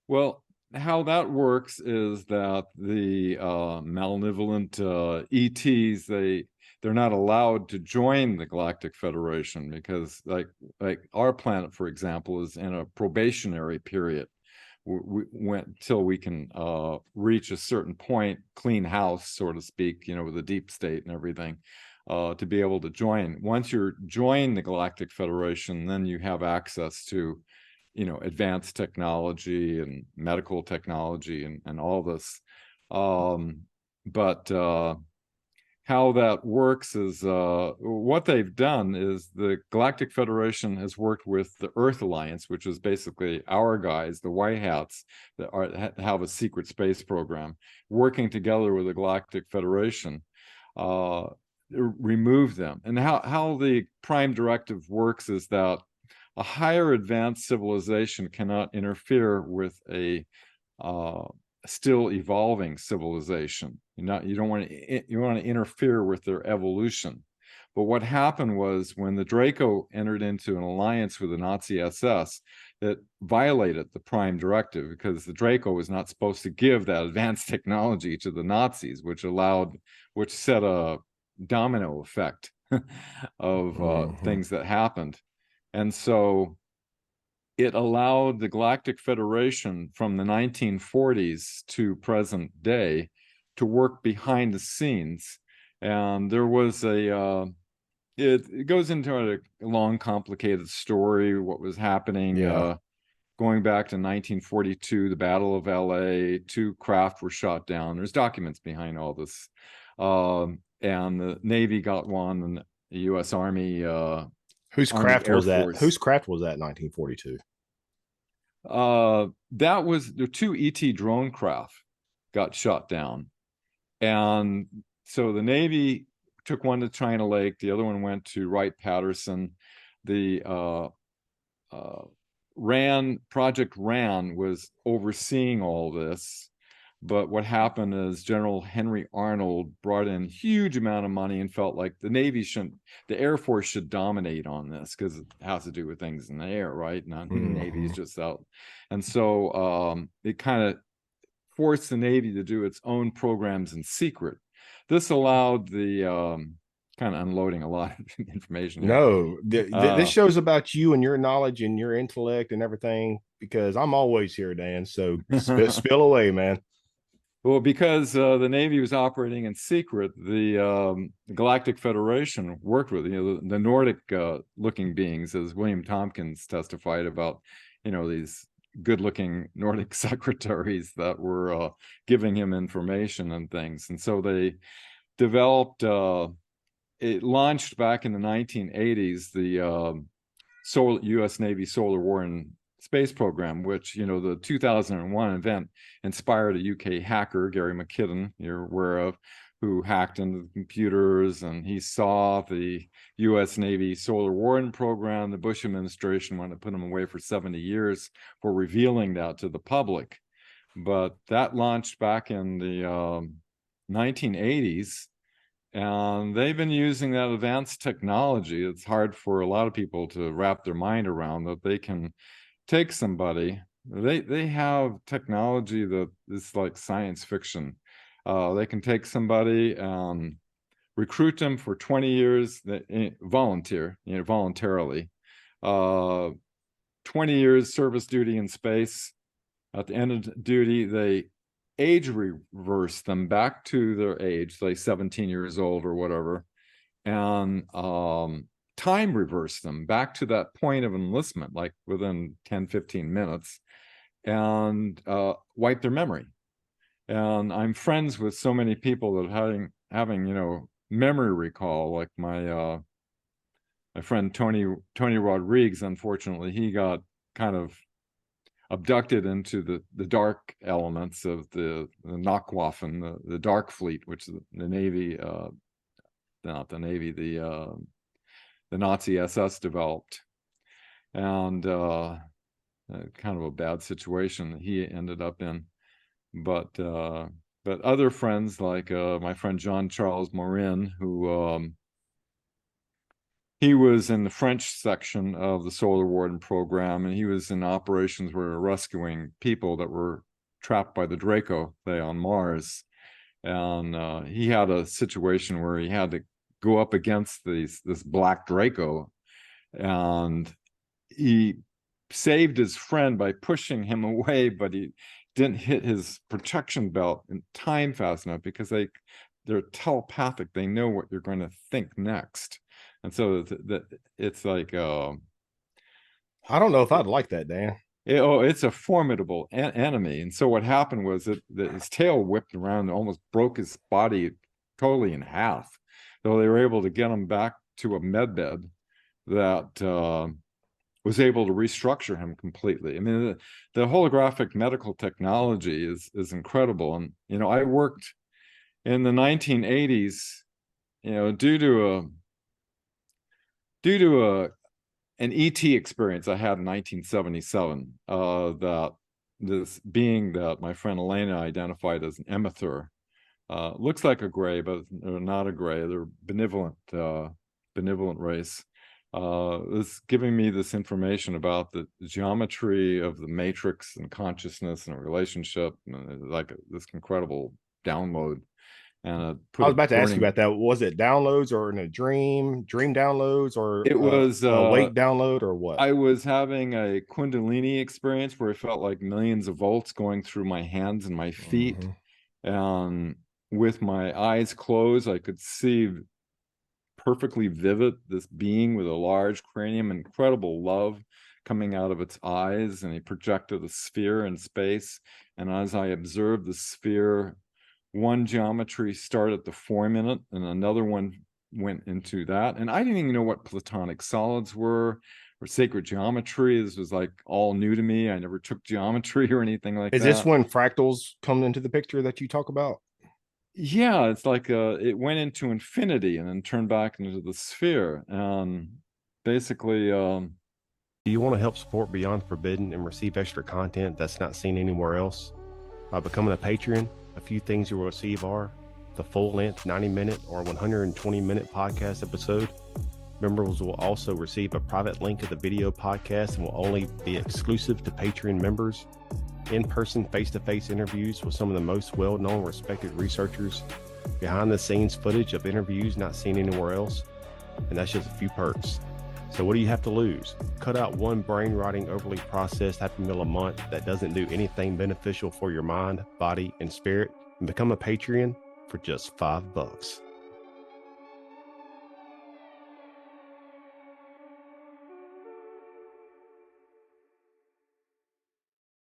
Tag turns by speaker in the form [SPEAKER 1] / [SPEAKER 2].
[SPEAKER 1] Well, how that works is that the malevolent ETs, they're not allowed to join the Galactic Federation because, like our planet, for example, is in a probationary period. We went till we can reach a certain point, clean house, so to speak, with the deep state and everything, to be able to join. Once you join the Galactic Federation, then you have access to advanced technology and medical technology and all this. But how that works is what they've done is the Galactic Federation has worked with the Earth Alliance, which is basically our guys, the White Hats, that have a secret space program, working together with the Galactic Federation, remove them. And how the Prime Directive works is that a higher advanced civilization cannot interfere with a still evolving civilization. You don't want to interfere with their evolution. But what happened was when the Draco entered into an alliance with the Nazi SS, that violated the Prime Directive because the Draco was not supposed to give that advanced technology to the Nazis, which set a domino effect of things that happened. And so it allowed the Galactic Federation from the 1940s to present day to work behind the scenes. And there was it goes into a long, complicated story, what was happening. Going back to 1942, the Battle of LA, 2 craft were shot down. There's documents behind all this. And the Navy got one, and the U.S. Army
[SPEAKER 2] Whose
[SPEAKER 1] Army
[SPEAKER 2] craft
[SPEAKER 1] Air
[SPEAKER 2] was that?
[SPEAKER 1] Force.
[SPEAKER 2] Whose craft was that in 1942?
[SPEAKER 1] That was the 2 ET drone craft got shot down. And so the Navy took one to China Lake, the other one went to Wright-Patterson. The Project RAN was overseeing all this. But what happened is General Henry Arnold brought in a huge amount of money and felt like the Air Force should dominate on this because it has to do with things in the air, right? Not the Navy is just out. And so it kind of forced the Navy to do its own programs in secret. This allowed the kind of unloading a lot of information here.
[SPEAKER 2] No, this show's about you and your knowledge and your intellect and everything because I'm always here, Dan. So spill away, man.
[SPEAKER 1] Well, because the Navy was operating in secret, the Galactic Federation worked with the Nordic looking beings, as William Tompkins testified about, these good-looking Nordic secretaries that were giving him information and things. And so they developed, it launched back in the 1980s, the U.S. Navy Solar War and Space Program, which, the 2001 event inspired a UK hacker, Gary McKidden, you're aware of, who hacked into the computers, and he saw the U.S. Navy Solar Warning Program. The Bush administration wanted to put him away for 70 years for revealing that to the public. But that launched back in the 1980s, and they've been using that advanced technology. It's hard for a lot of people to wrap their mind around that they can take somebody. They have technology that is like science fiction. They can take somebody and recruit them for 20 years, voluntarily. 20 years service duty in space. At the end of duty, they age reverse them back to their age, like 17 years old or whatever, and time reverse them back to that point of enlistment, like within 10-15 minutes, and wipe their memory. And I'm friends with so many people that having memory recall, like my friend Tony Rodriguez. Unfortunately, he got kind of abducted into the dark elements of the Nachtwaffen, the Dark Fleet, which the Navy, not the Navy, the Nazi SS developed. And kind of a bad situation that he ended up in. But other friends, like my friend Jean Charles Morin, who he was in the French section of the Solar Warden program, and he was in operations where we were rescuing people that were trapped by the Draco they on Mars. And he had a situation where he had to go up against this black Draco, and he saved his friend by pushing him away, but he didn't hit his protection belt in time fast enough, because they're telepathic. They know what you're going to think next. And so that it's like
[SPEAKER 2] I don't know if I'd like that, Dan.
[SPEAKER 1] it's a formidable enemy. And so what happened was that his tail whipped around and almost broke his body totally in half. Though they were able to get him back to a med bed that was able to restructure him completely. I mean, the holographic medical technology is incredible. And I worked in the 1980s, due to an ET experience I had in 1977, that this being that my friend Elena identified as an emethor, looks like a gray, but they're not a gray. They're benevolent race. Is giving me this information about the geometry of the matrix and consciousness and relationship, and like this incredible download. And
[SPEAKER 2] I was about to ask you about that. Was it downloads or in a dream downloads, or
[SPEAKER 1] it was
[SPEAKER 2] a wake download, or what?
[SPEAKER 1] I was having a Kundalini experience where I felt like millions of volts going through my hands and my feet. And with my eyes closed, I could see perfectly vivid this being with a large cranium, incredible love coming out of its eyes, and he projected a sphere in space. And as I observed the sphere, one geometry started to form in it, and another one went into that. And I didn't even know what platonic solids were or sacred geometry. This was like all new to me. I never took geometry or anything like that.
[SPEAKER 2] Is this when fractals come into the picture that you talk about?
[SPEAKER 1] Yeah, it's like it went into infinity and then turned back into the sphere. Basically,
[SPEAKER 2] do you want to help support Beyond Forbidden and receive extra content that's not seen anywhere else? By becoming a patron, a few things you will receive are the full-length 90-minute or 120-minute podcast episode. Members will also receive a private link to the video podcast and will only be exclusive to Patreon members. In-person, face-to-face interviews with some of the most well-known, respected researchers, behind-the-scenes footage of interviews not seen anywhere else, and that's just a few perks. So what do you have to lose? Cut out one brain-rotting, overly processed Happy Meal a month that doesn't do anything beneficial for your mind, body, and spirit, and become a Patreon for just $5.